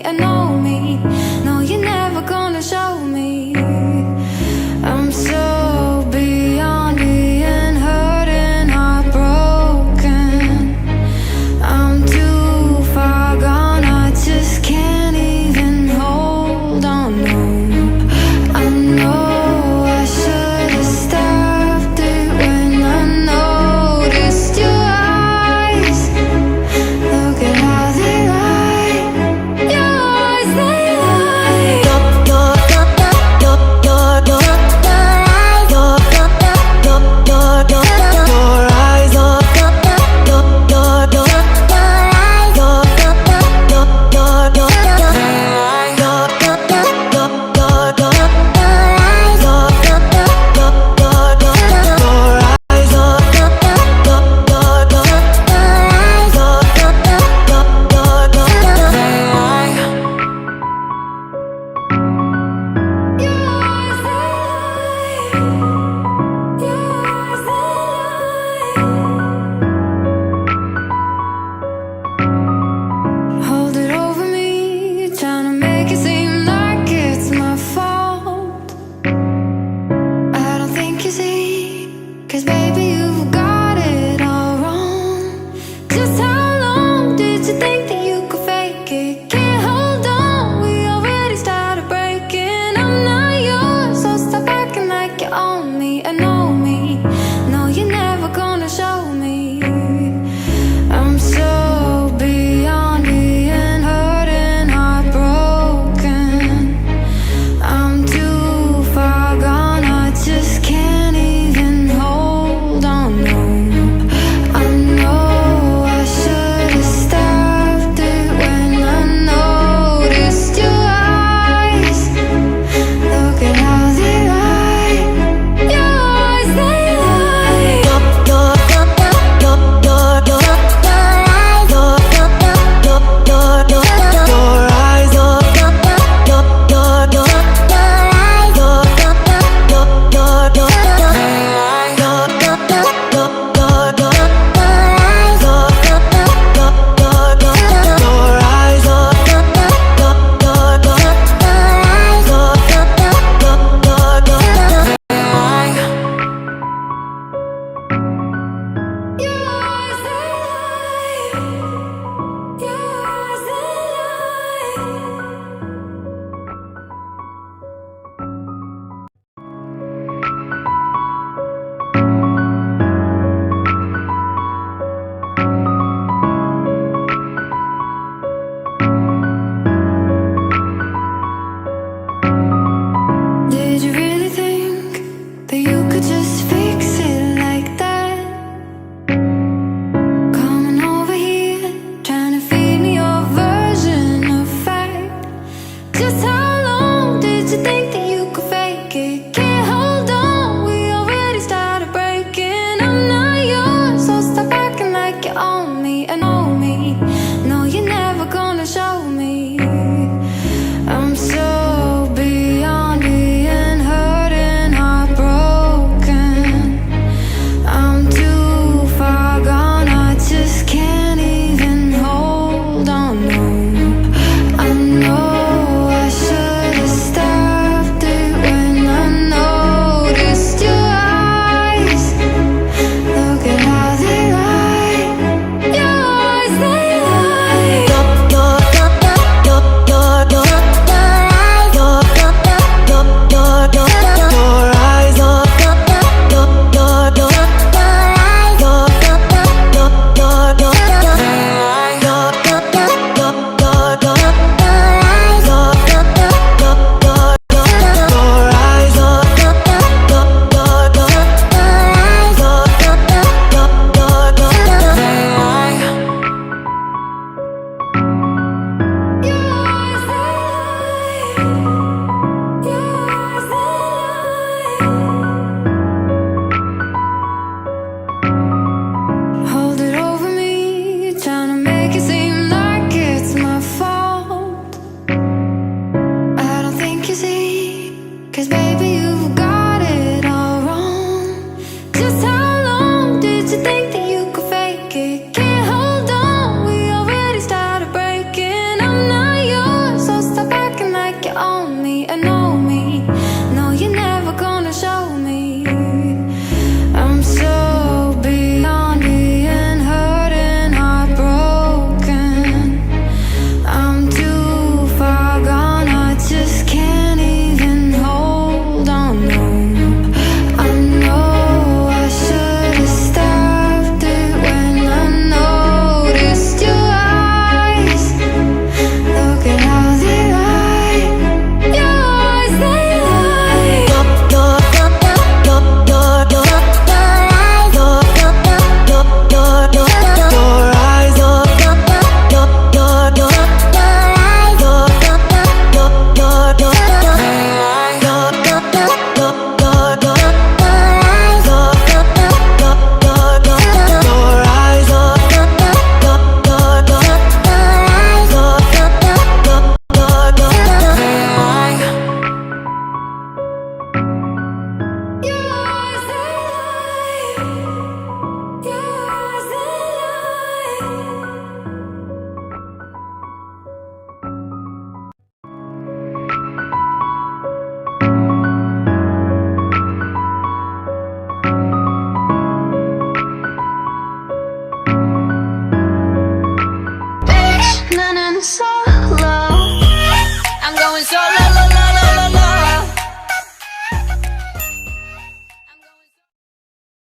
me and know me. No, you're never gonna show me. I'm so beyond being hurt and heartbroken. I'm too far gone, I just can't even hold on. No, I know I should have stopped it when I noticed your eyes. Look at how they lie. Your eyes, they lie. Your hold it over me, trying to make it seem like it's my fault. I don't think you see, 'cause baby you've got it all wrong. Just how long did you think that you could fake it? Can't hold on, we already started breaking. I'm not yours, so stop acting like you own me and know me. No, you're never gonna show me. I'm so beyond being hurt and heartbroken. I'm too far gone, I just can't even hold on. No, I know I should have stopped it when I noticed your eyes. Look at how they lie. Your eyes, they lie. Did you really think that you could just fix it like that? Coming over here, trying to feed me your version of fact. Just how long did you think that you could fake it? Can't hold on, we already started breaking. I'm not yours, so stop acting like you own me and know me. No, you're never gonna show me. I'm so beyond being hurt and heartbroken. I'm too far gone, I just can't even hold on. No, I know I should have stopped it when I noticed your eyes. Look at how they lie. Your eyes, they lie. Hold it over me, trying to make it seem like it's my fault. I don't think you see, 'cause baby